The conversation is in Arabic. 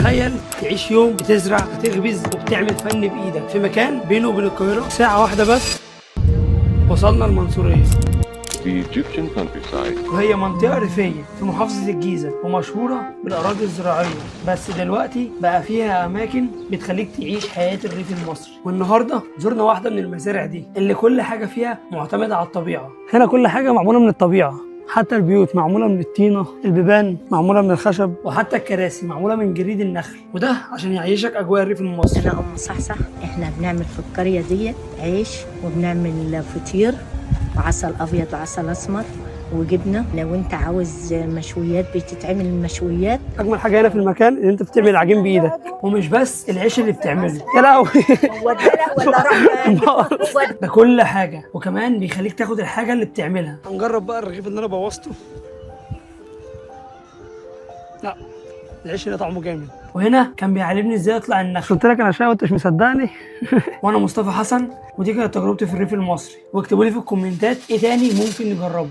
تخيل تعيش يوم بتزرع بتخبز وبتعمل فن بايدك في مكان بينه وبين القاهره ساعه واحده بس. وصلنا المنصوريه، The Egyptian countryside. وهي منطقه ريفيه في محافظه الجيزه ومشهوره بالاراضي الزراعيه، بس دلوقتي بقى فيها اماكن بتخليك تعيش حياه الريف المصري. والنهارده زرنا واحده من المزارع دي اللي كل حاجه فيها معتمده على الطبيعه. هنا كل حاجه معموله من الطبيعه، حتى البيوت معموله من الطينه، البيبان معموله من الخشب، وحتى الكراسي معموله من جريد النخل، وده عشان يعيشك اجواء الريف المصري. أنا أم صحصح. إحنا بنعمل في القرية دي عيش وبنعمل فطير وعسل أبيض وعسل أسمر وجبنة. لو أنت عاوز مشويات بتتعمل المشويات. اجمل حاجه هنا في المكان ان انت بتعمل العجين بايدك، ومش بس العيش اللي بتعمله، يا لهوي ده كل حاجه، وكمان بيخليك تاخد الحاجه اللي بتعملها. هنجرب بقى الرغيف اللي انا بوظته. لا، العيش هنا طعمه جامد. وهنا كان بيعلمني ازاي اطلع النخل. قلت لك انا شاي وانت مش مصدقني. وانا مصطفى حسن، ودي كانت تجربتي في الريف المصري. واكتبوا لي في الكومنتات ايه تاني ممكن نجربه.